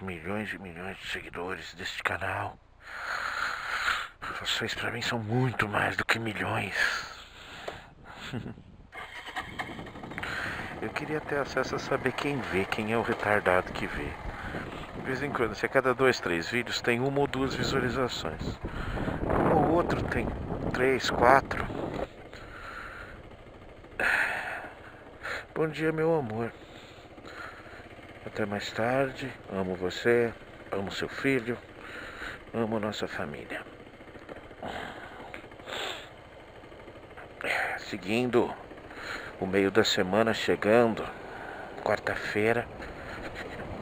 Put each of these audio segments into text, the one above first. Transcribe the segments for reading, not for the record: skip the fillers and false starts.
milhões e milhões de seguidores deste canal. Vocês pra mim são muito mais do que milhões. Eu queria ter acesso a saber quem vê, quem é o retardado que vê. De vez em quando, se a cada 2, 3 vídeos tem uma ou duas visualizações. Um ou outro tem 3, 4. Bom dia, meu amor. Até mais tarde. Amo você, amo seu filho, amo nossa família. Seguindo o meio da semana chegando, quarta-feira,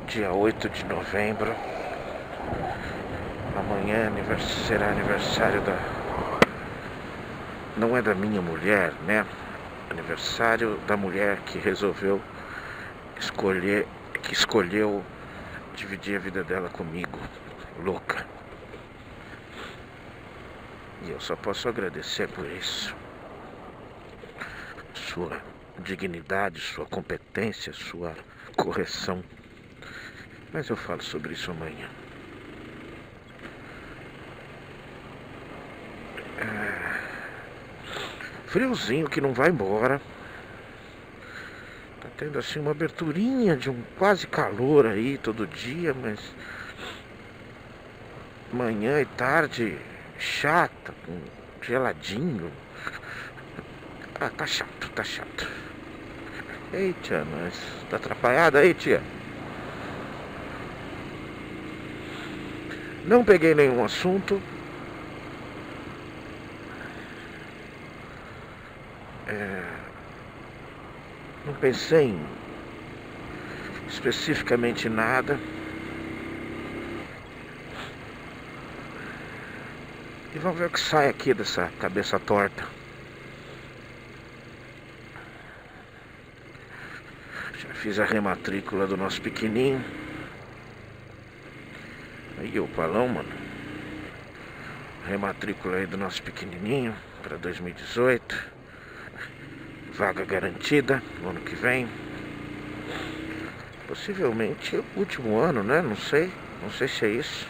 dia 8 de novembro. Amanhã será aniversário da... Não é da minha mulher, né? Aniversário da mulher que resolveu que escolheu dividir a vida dela comigo, louca. E eu só posso agradecer por isso. Sua dignidade, sua competência, sua correção. Mas eu falo sobre isso amanhã. Friozinho que não vai embora. Tá tendo assim uma aberturinha de um quase calor aí todo dia, mas manhã e tarde chata, com geladinho. Ah, tá chato, tá chato. Ei, tia, mas tá atrapalhada aí, tia? Não peguei nenhum assunto. Não pensei em especificamente nada. E vamos ver o que sai aqui dessa cabeça torta. Já fiz a rematrícula do nosso pequenininho. Aí o palão, mano. Rematrícula aí do nosso pequenininho para 2018. Vaga garantida no ano que vem. Possivelmente o último ano, né? Não sei se é isso.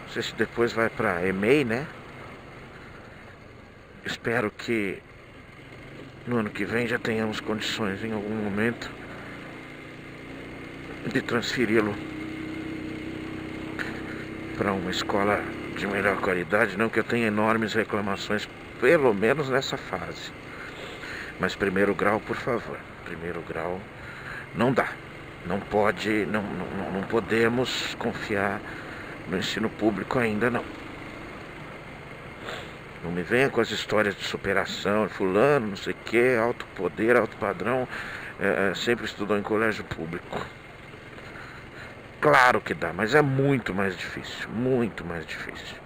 Não sei se depois vai pra EMEI, né? Espero que no ano que vem já tenhamos condições em algum momento de transferi-lo para uma escola de melhor qualidade. Não que eu tenha enormes reclamações, pelo menos nessa fase. Mas primeiro grau, por favor. Primeiro grau não dá. Não pode, não podemos confiar no ensino público ainda não. Não me venha com as histórias de superação, fulano, não sei o que, alto poder, alto padrão, sempre estudou em colégio público. Claro que dá, mas é muito mais difícil, muito mais difícil.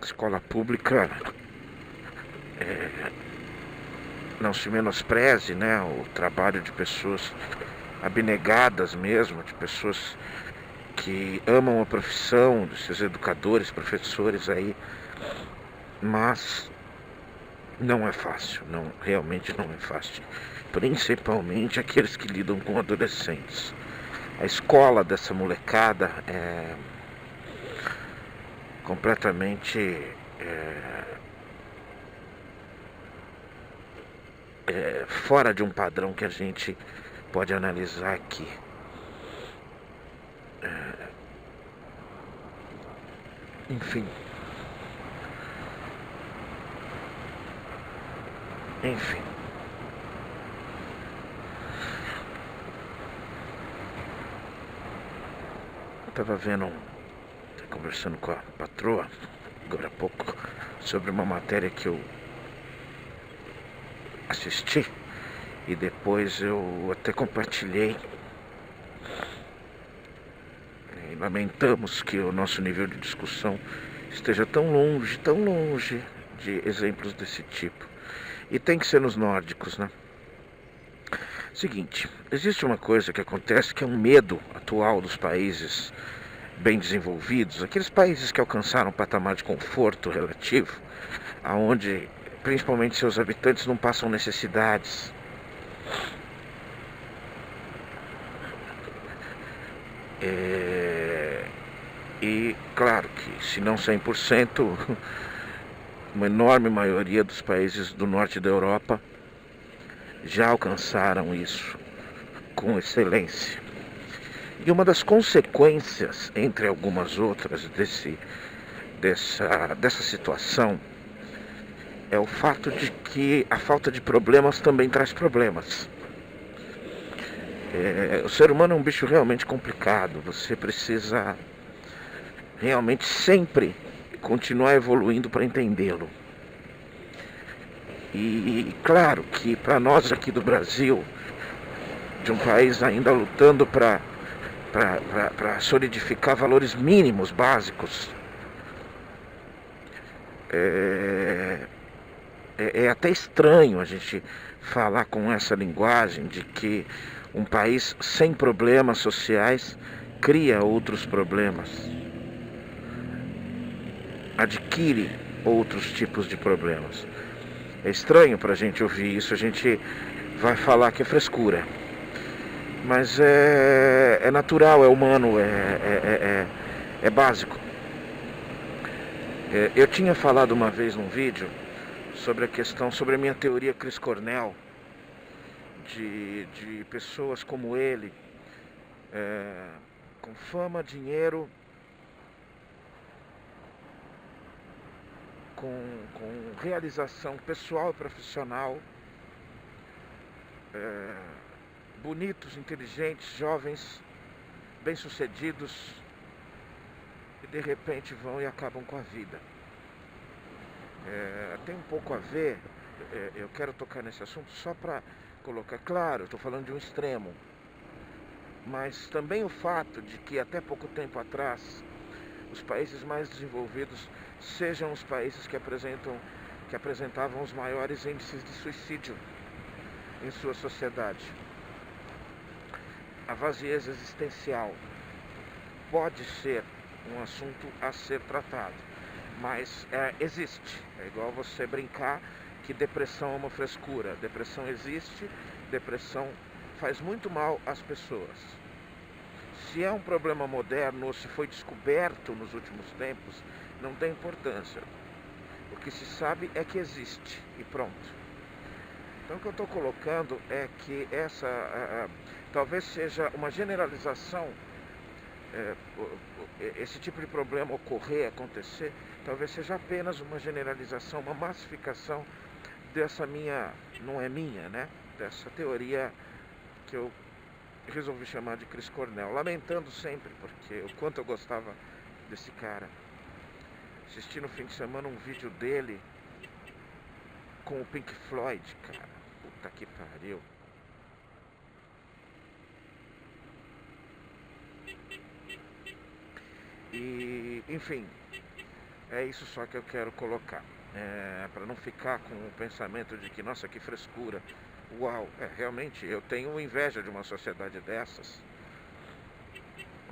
Escola pública, não se menospreze, né, o trabalho de pessoas abnegadas mesmo, de pessoas que amam a profissão, de seus educadores, professores aí, mas não é fácil, não, realmente não é fácil, principalmente aqueles que lidam com adolescentes. A escola dessa molecada é completamente fora de um padrão que a gente pode analisar aqui. Enfim. Eu tava conversando com a patroa, agora há pouco, sobre uma matéria que eu assisti e depois eu até compartilhei. E lamentamos que o nosso nível de discussão esteja tão longe de exemplos desse tipo. E tem que ser nos nórdicos, né? Seguinte, existe uma coisa que acontece que é um medo atual dos países bem desenvolvidos, aqueles países que alcançaram um patamar de conforto relativo, aonde principalmente seus habitantes não passam necessidades. E claro que, se não 100%, uma enorme maioria dos países do norte da Europa já alcançaram isso com excelência. E uma das consequências, entre algumas outras, dessa situação é o fato de que a falta de problemas também traz problemas. O ser humano é um bicho realmente complicado. Você precisa realmente sempre continuar evoluindo para entendê-lo. E claro que para nós aqui do Brasil, de um país ainda lutando para solidificar valores mínimos, básicos, é até estranho a gente falar com essa linguagem de que um país sem problemas sociais cria outros problemas, adquire outros tipos de problemas. É estranho para a gente ouvir isso, a gente vai falar que é frescura. Mas é natural, é humano, é básico. Eu tinha falado uma vez num vídeo sobre a minha teoria Chris Cornell, de pessoas como ele, com fama, dinheiro, com realização pessoal e profissional, bonitos, inteligentes, jovens, bem-sucedidos, e de repente vão e acabam com a vida. Tem um pouco a ver, eu quero tocar nesse assunto só para colocar claro, eu estou falando de um extremo, mas também o fato de que até pouco tempo atrás os países mais desenvolvidos sejam os países que apresentavam os maiores índices de suicídio em sua sociedade. A vazieza existencial pode ser um assunto a ser tratado, mas existe. É igual você brincar que depressão é uma frescura. Depressão existe, depressão faz muito mal às pessoas. Se é um problema moderno ou se foi descoberto nos últimos tempos, não tem importância. O que se sabe é que existe e pronto. Então o que eu estou colocando é que talvez seja uma generalização, esse tipo de problema acontecer, talvez seja apenas uma generalização, uma massificação dessa não é minha, né? Dessa teoria que eu resolvi chamar de Chris Cornell, lamentando sempre, porque o quanto eu gostava desse cara. Assisti no fim de semana um vídeo dele com o Pink Floyd, cara. Puta que pariu. E, enfim, é isso só que eu quero colocar. Para não ficar com o pensamento de que, nossa, que frescura. Uau, realmente, eu tenho inveja de uma sociedade dessas,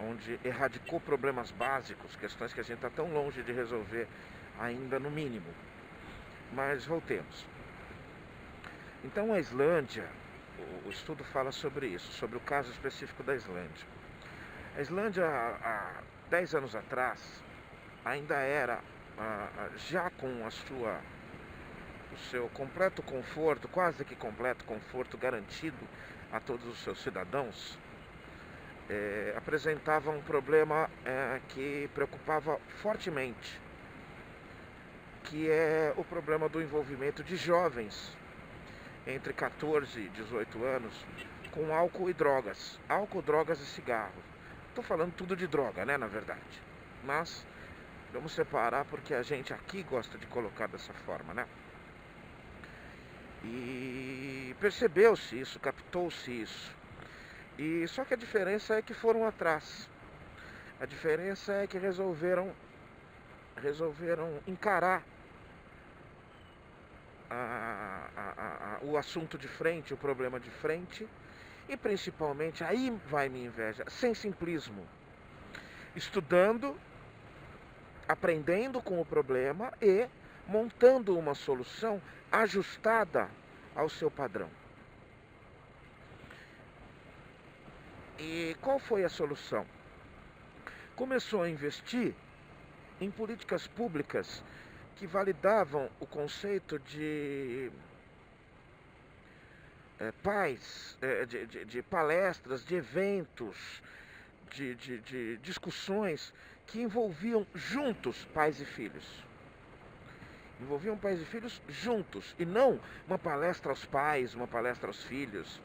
onde erradicou problemas básicos, questões que a gente está tão longe de resolver ainda no mínimo. Mas voltemos. Então a Islândia, o estudo fala sobre isso, sobre o caso específico da Islândia. A Islândia, há 10 anos atrás, ainda era, já com o seu completo conforto, quase que completo conforto garantido a todos os seus cidadãos, apresentava um problema que preocupava fortemente, que é o problema do envolvimento de jovens entre 14 e 18 anos com álcool e drogas. Álcool, drogas e cigarro. Estou falando tudo de droga, né, na verdade. Mas vamos separar porque a gente aqui gosta de colocar dessa forma, né? E percebeu-se isso, captou-se isso. E só que a diferença é que foram atrás. A diferença é que resolveram encarar o assunto de frente, o problema de frente. E principalmente, aí vai minha inveja, sem simplismo. Estudando, aprendendo com o problema e montando uma solução ajustada ao seu padrão. E qual foi a solução? começou a investir em políticas públicas que validavam o conceito de paz, de palestras, de eventos, de discussões que envolviam juntos pais e filhos. Envolviam pais e filhos juntos, e não uma palestra aos pais, uma palestra aos filhos,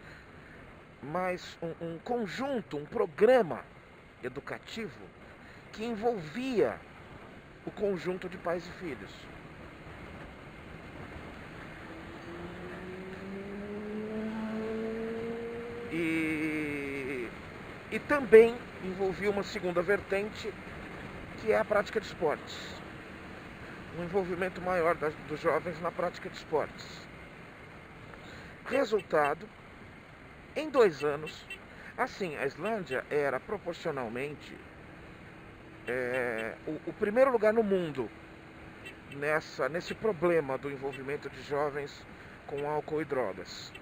mas um conjunto, um programa educativo que envolvia o conjunto de pais e filhos. E também envolvia uma segunda vertente, que é a prática de esportes. Um envolvimento maior dos jovens na prática de esportes. Resultado, em 2 anos, assim, a Islândia era proporcionalmente o primeiro lugar no mundo nesse problema do envolvimento de jovens com álcool e drogas.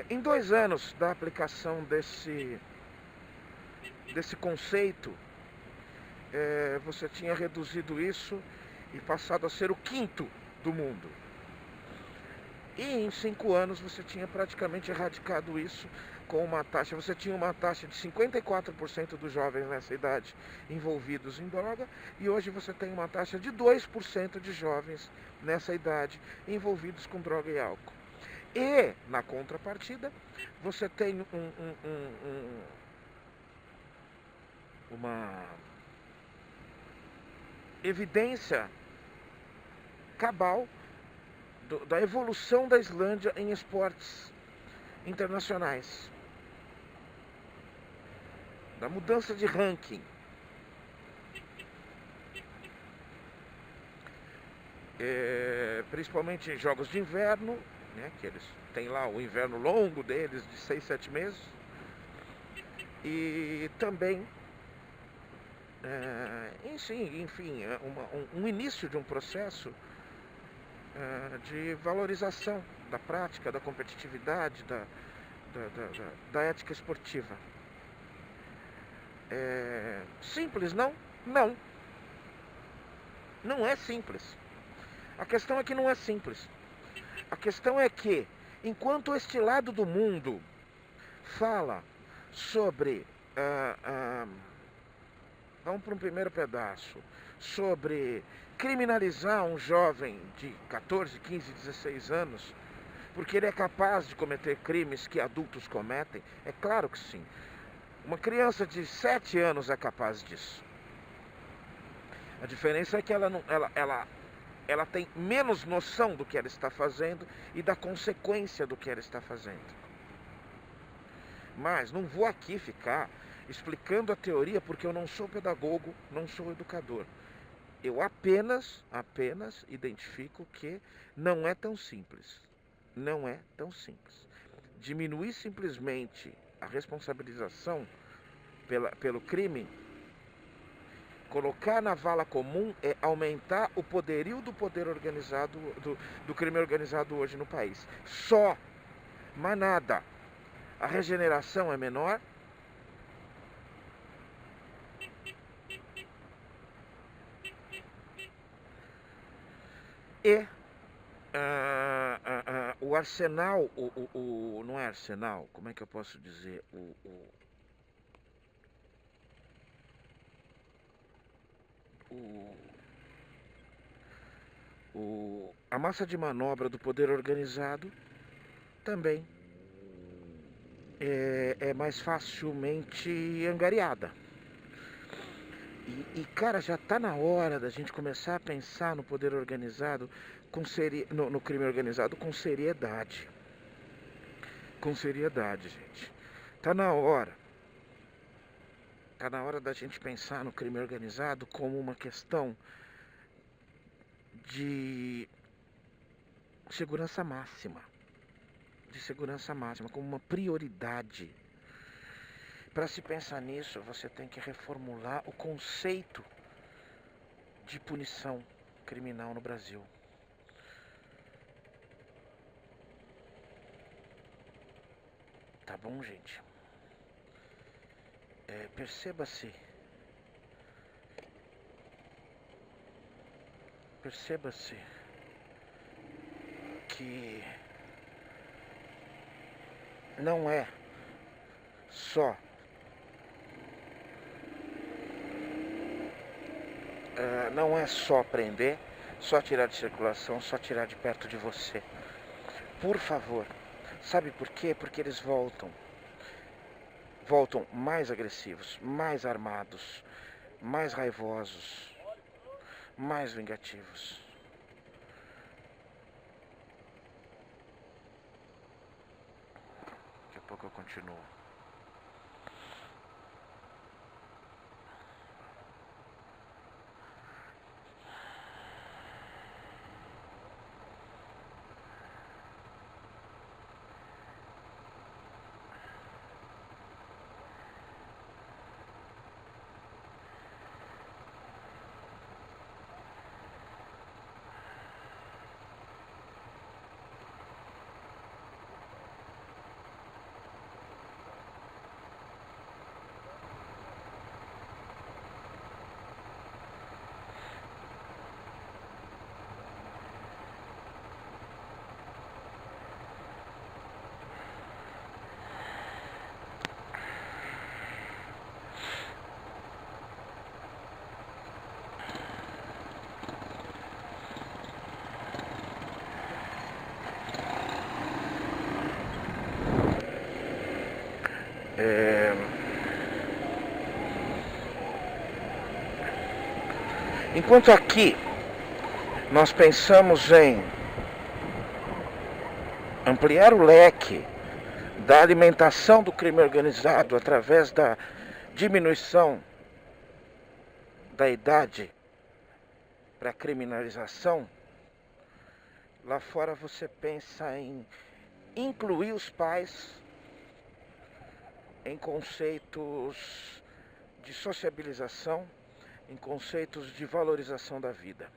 Em 2 anos da aplicação desse conceito, você tinha reduzido isso e passado a ser o 5º do mundo. E em 5 anos você tinha praticamente erradicado isso com uma taxa. Você tinha uma taxa de 54% dos jovens nessa idade envolvidos em droga, e hoje você tem uma taxa de 2% de jovens nessa idade envolvidos com droga e álcool. E, na contrapartida, você tem uma evidência cabal da evolução da Islândia em esportes internacionais, da mudança de ranking. Principalmente em jogos de inverno, né, que eles têm lá o inverno longo deles de 6, 7 meses, e também enfim, um início de um processo de valorização da prática, da competitividade, da ética esportiva. Simples, não? Não. Não é simples. A questão é que não é simples. A questão é que, enquanto este lado do mundo fala sobre... vamos para um primeiro pedaço. Sobre criminalizar um jovem de 14, 15, 16 anos, porque ele é capaz de cometer crimes que adultos cometem. É claro que sim. Uma criança de 7 anos é capaz disso. A diferença é que ela tem menos noção do que ela está fazendo e da consequência do que ela está fazendo. Mas não vou aqui ficar explicando a teoria, porque eu não sou pedagogo, não sou educador. Eu apenas identifico que não é tão simples. Não é tão simples. Diminuir simplesmente a responsabilização pelo crime, colocar na vala comum, é aumentar o poderio do poder organizado, do crime organizado hoje no país. Só, mais nada. A regeneração é menor. E o arsenal, não é arsenal, como é que eu posso dizer? A massa de manobra do poder organizado também é mais facilmente angariada. Cara, já está na hora da gente começar a pensar no poder organizado, no crime organizado com seriedade. Com seriedade, gente. Está na hora. Está na hora da gente pensar no crime organizado como uma questão de segurança máxima. De segurança máxima, como uma prioridade. Para se pensar nisso, você tem que reformular o conceito de punição criminal no Brasil. Tá bom, gente? Perceba-se. Perceba-se que não é só prender, só tirar de circulação, só tirar de perto de você. Por favor. Sabe por quê? Porque eles voltam mais agressivos, mais armados, mais raivosos, mais vingativos. Daqui a pouco eu continuo. Enquanto aqui nós pensamos em ampliar o leque da alimentação do crime organizado através da diminuição da idade para criminalização, lá fora você pensa em incluir os pais em conceitos de sociabilização, em conceitos de valorização da vida.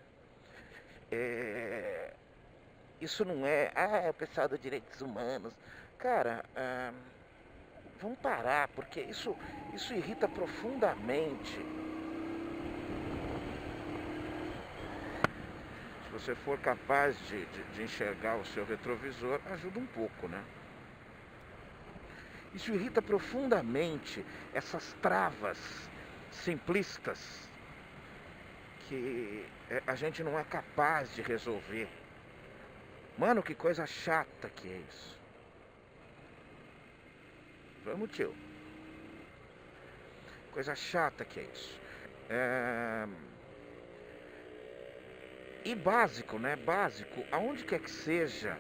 Isso não é o pessoal dos direitos humanos. Cara, vamos parar, porque isso irrita profundamente. Se você for capaz de enxergar o seu retrovisor, ajuda um pouco, né? Isso irrita profundamente essas travas simplistas que a gente não é capaz de resolver. Mano, que coisa chata que é isso. Vamos, tio. Coisa chata que é isso. E básico, né? Básico, aonde quer que seja,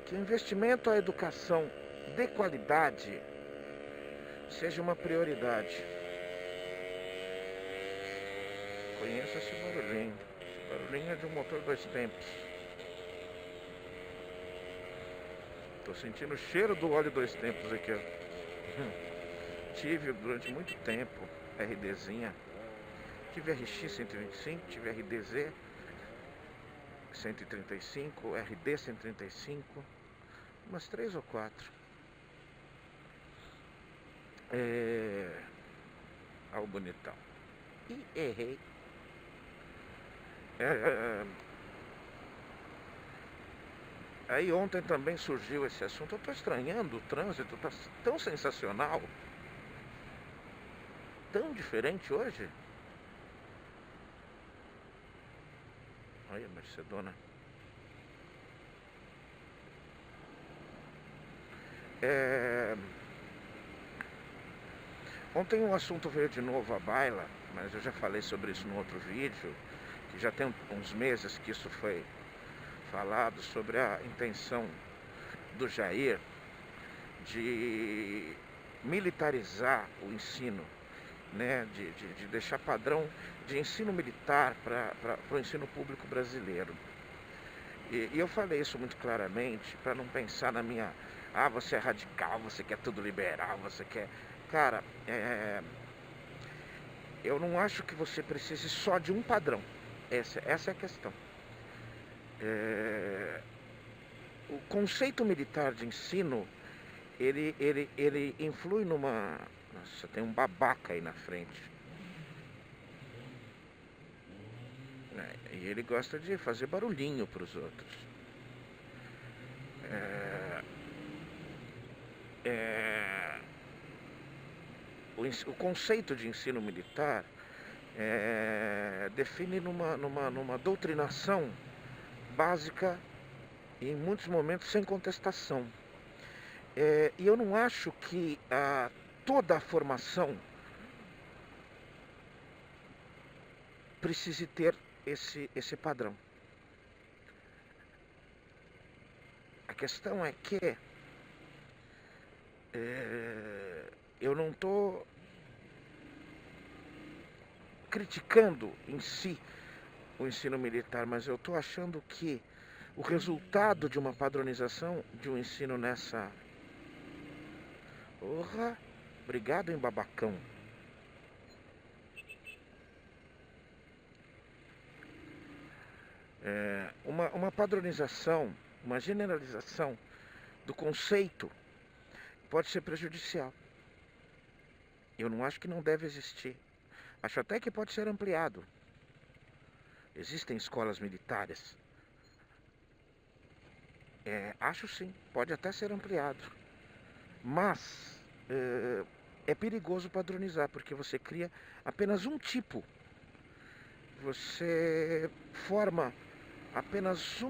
que o investimento à educação de qualidade seja uma prioridade. Conheço esse barulhinho. Esse barulhinho é de um motor 2 tempos. Tô sentindo o cheiro do óleo 2 tempos aqui, ó. Tive durante muito tempo RDzinha. Tive RX 125, tive RDZ 135, RD 135, umas 3 ou 4. Olha o bonitão. E errei. Aí ontem também surgiu esse assunto. Eu tô estranhando, o trânsito tá tão sensacional, tão diferente hoje. Olha a Mercedona. Ontem um assunto veio de novo à baila, mas eu já falei sobre isso no outro vídeo, que já tem uns meses que isso foi falado, sobre a intenção do Jair de militarizar o ensino, né, de deixar padrão de ensino militar para o ensino público brasileiro. E eu falei isso muito claramente, para não pensar na minha... você é radical, você quer tudo liberal, você quer... Cara, eu não acho que você precise só de um padrão. Essa é a questão. o conceito militar de ensino, ele influi numa... Nossa, tem um babaca aí na frente. E ele gosta de fazer barulhinho para os outros. O conceito de ensino militar define numa doutrinação básica e em muitos momentos sem contestação. E eu não acho que toda a formação precise ter esse padrão. A questão é que eu não estou criticando em si o ensino militar, mas eu estou achando que o resultado de uma padronização de um ensino nessa... Obrigado, hein, babacão. Uma padronização, uma generalização do conceito pode ser prejudicial. Eu não acho que não deve existir. Acho até que pode ser ampliado. Existem escolas militares. Acho sim, pode até ser ampliado. Mas é perigoso padronizar, porque você cria apenas um tipo. Você forma apenas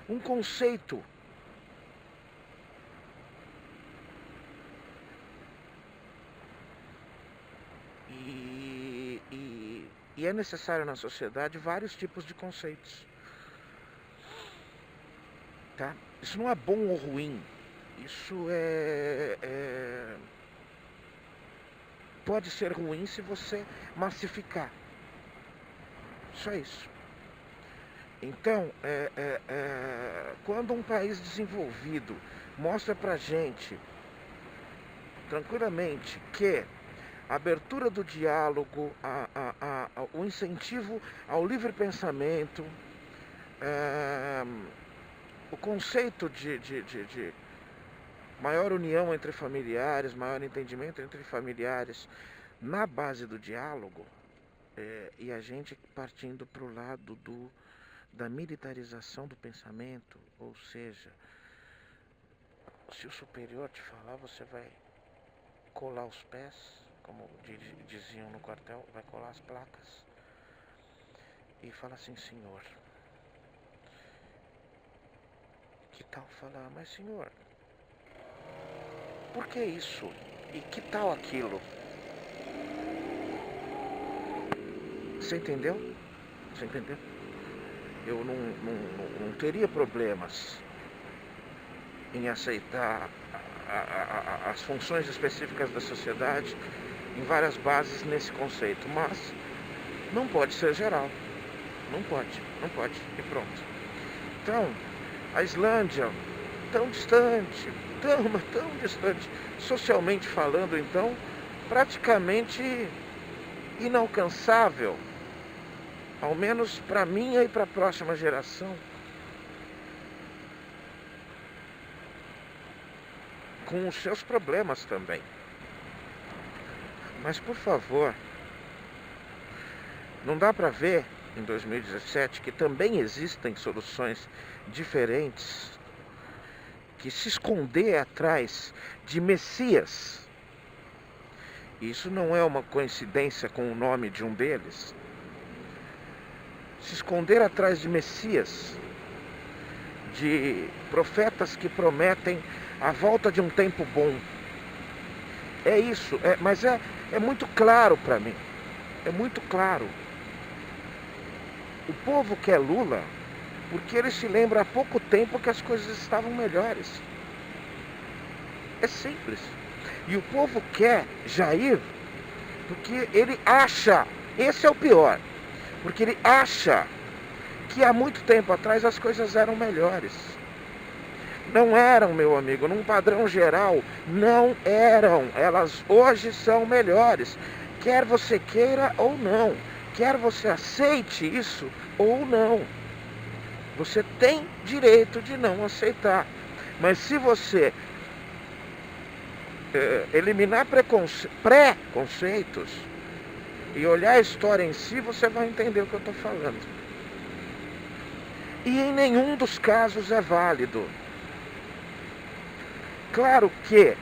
um conceito. E é necessário na sociedade vários tipos de conceitos. Tá? Isso não é bom ou ruim. Isso pode ser ruim se você massificar. Só isso. Então, quando um país desenvolvido mostra pra gente, tranquilamente, que a abertura do diálogo, o incentivo ao livre pensamento, o conceito de maior união entre familiares, maior entendimento entre familiares, na base do diálogo, e a gente partindo para o lado da militarização do pensamento, ou seja, se o superior te falar, você vai colar os pés, como diziam no quartel, vai colar as placas e fala assim: senhor, que tal falar, mas senhor, por que isso? E que tal aquilo? Você entendeu? Você entendeu? Eu não teria problemas em aceitar as funções específicas da sociedade em várias bases nesse conceito, mas não pode ser geral. Não pode, e pronto. Então, a Islândia, tão distante, tão distante, socialmente falando, então, praticamente inalcançável, ao menos para mim e para a próxima geração, com os seus problemas também. Mas, por favor, não dá para ver em 2017 que também existem soluções diferentes, que se esconder atrás de Messias, isso não é uma coincidência com o nome de um deles, se esconder atrás de Messias, de profetas que prometem a volta de um tempo bom. É isso, mas é muito claro para mim, é muito claro. O povo quer Lula porque ele se lembra há pouco tempo que as coisas estavam melhores. É simples. E o povo quer Jair porque ele acha, esse é o pior, porque ele acha que há muito tempo atrás as coisas eram melhores. Não eram, meu amigo, num padrão geral, não eram. Elas hoje são melhores, quer você queira ou não, quer você aceite isso ou não. Você tem direito de não aceitar. Mas se você eliminar pré-conceitos e olhar a história em si, você vai entender o que eu estou falando. E em nenhum dos casos é válido. Claro que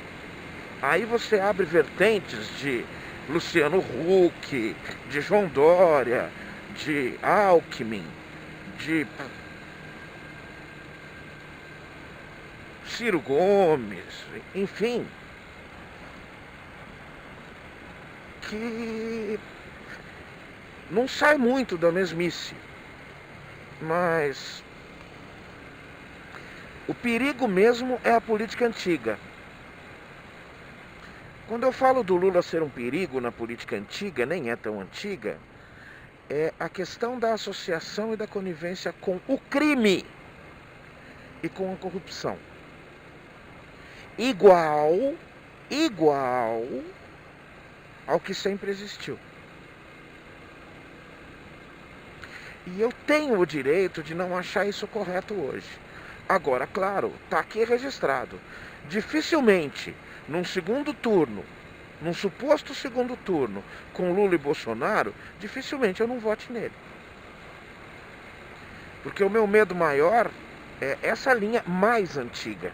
aí você abre vertentes de Luciano Huck, de João Dória, de Alckmin, de Ciro Gomes, enfim, que não sai muito da mesmice, mas o perigo mesmo é a política antiga. Quando eu falo do Lula ser um perigo na política antiga, nem é tão antiga, é a questão da associação e da conivência com o crime e com a corrupção. Igual ao que sempre existiu. E eu tenho o direito de não achar isso correto hoje. Agora, claro, está aqui registrado. Dificilmente, num segundo turno, num suposto segundo turno, com Lula e Bolsonaro, dificilmente eu não vote nele. Porque o meu medo maior é essa linha mais antiga.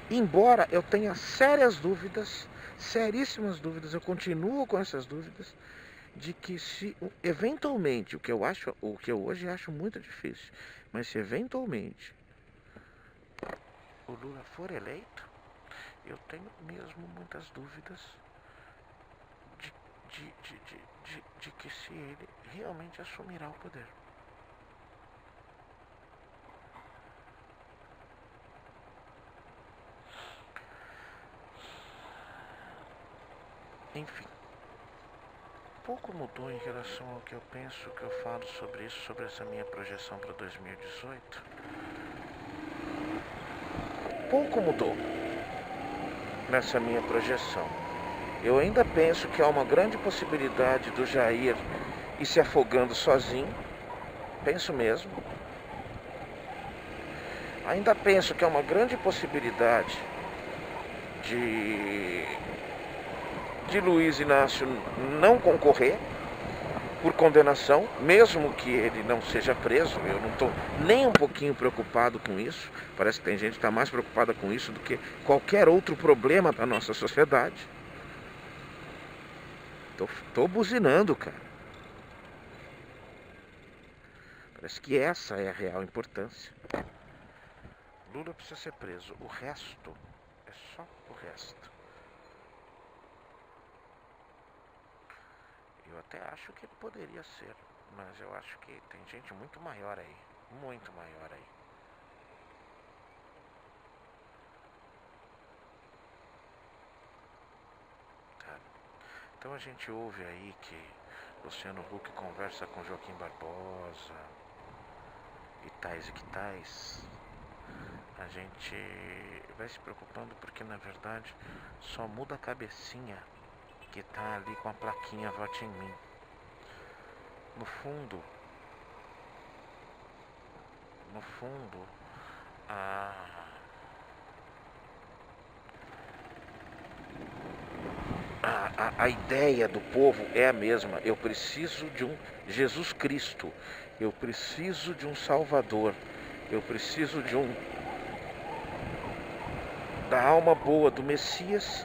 Embora eu tenha sérias dúvidas, seríssimas dúvidas, eu continuo com essas dúvidas, de que se eventualmente, o que eu hoje acho muito difícil, mas se eventualmente o Lula for eleito, eu tenho mesmo muitas dúvidas de que se ele realmente assumirá o poder. Enfim, pouco mudou em relação ao que eu penso, que eu falo sobre isso, sobre essa minha projeção para 2018. Pouco mudou nessa minha projeção. Eu ainda penso que há uma grande possibilidade do Jair ir se afogando sozinho. Penso mesmo. Ainda penso que há uma grande possibilidade de Luiz Inácio não concorrer por condenação, mesmo que ele não seja preso. Eu não estou nem um pouquinho preocupado com isso. Parece que tem gente que está mais preocupada com isso do que qualquer outro problema da nossa sociedade. Tô buzinando, cara. Parece que essa é a real importância. Lula precisa ser preso. O resto é só o resto. Eu até acho que poderia ser, mas eu acho que tem gente muito maior aí. Muito maior aí. Tá. Então a gente ouve aí que Luciano Huck conversa com Joaquim Barbosa e tais e que tais. A gente vai se preocupando porque na verdade só muda a cabecinha que tá ali com a plaquinha Vote em Mim. No fundo, a ideia do povo é a mesma. Eu preciso de um Jesus Cristo. Eu preciso de um Salvador. Eu preciso da alma boa do Messias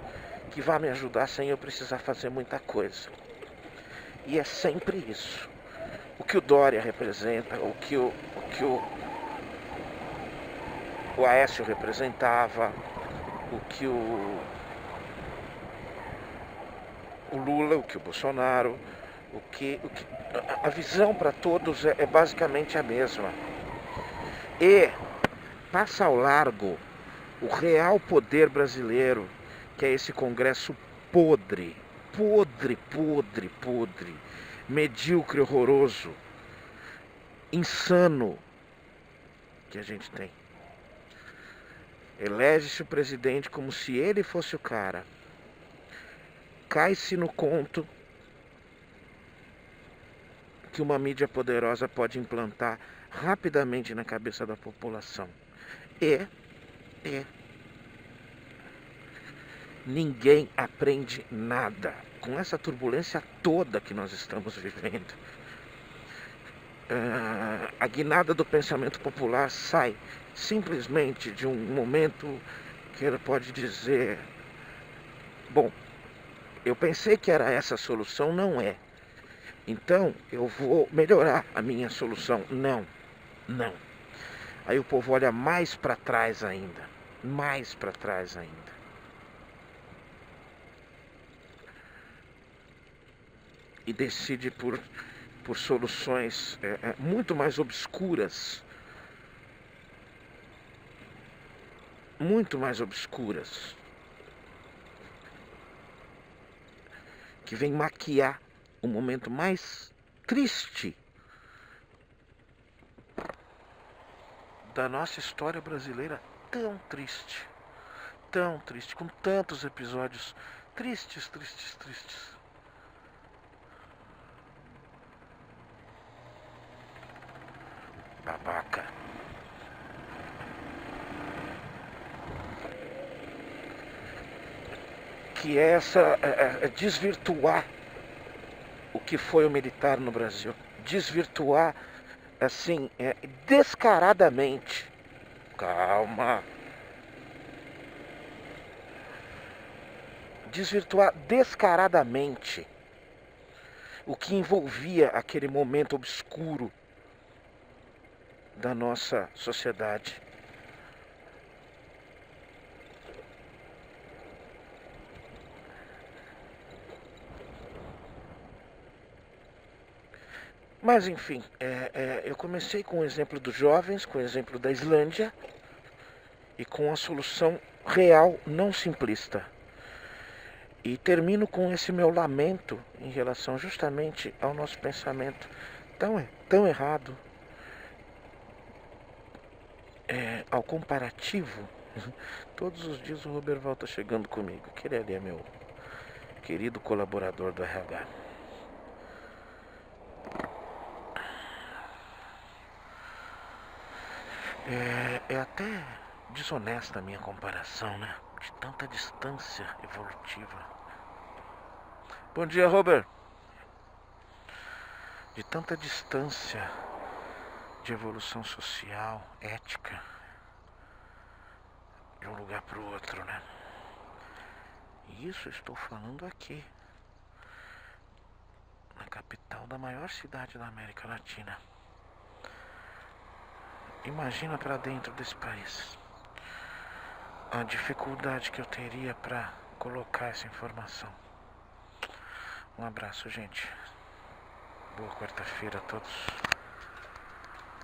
que vai me ajudar sem eu precisar fazer muita coisa. E é sempre isso. O que o Dória representa, o que o Aécio representava, o que o Lula, o que o Bolsonaro, a visão para todos é basicamente a mesma. E passa ao largo o real poder brasileiro, que é esse Congresso podre, medíocre, horroroso, insano que a gente tem. Elege-se o presidente como se ele fosse o cara. Cai-se no conto que uma mídia poderosa pode implantar rapidamente na cabeça da população. É. Ninguém aprende nada. Com essa turbulência toda que nós estamos vivendo, a guinada do pensamento popular sai simplesmente de um momento que ele pode dizer: bom, eu pensei que era essa a solução, não é. Então eu vou melhorar a minha solução. Não. Aí o povo olha mais para trás ainda. E decide por soluções muito mais obscuras. Que vem maquiar o momento mais triste da nossa história brasileira. Tão triste, com tantos episódios tristes. Babaca. Que é essa desvirtuar o que foi o militar no Brasil. Desvirtuar assim, descaradamente. Calma. Desvirtuar descaradamente o que envolvia aquele momento obscuro da nossa sociedade. Mas enfim, eu comecei com o exemplo dos jovens, com o exemplo da Islândia e com a solução real, não simplista. E termino com esse meu lamento em relação justamente ao nosso pensamento tão errado, ao comparativo. Todos os dias o Roberval tá chegando comigo, que ele ali é meu querido colaborador do RH. É até desonesta a minha comparação, né? De tanta distância evolutiva. Bom dia, Robert. De tanta distância de evolução social, ética, de um lugar para o outro, né? E isso eu estou falando aqui, na capital da maior cidade da América Latina. Imagina para dentro desse país a dificuldade que eu teria para colocar essa informação. Um abraço, gente. Boa quarta-feira a todos.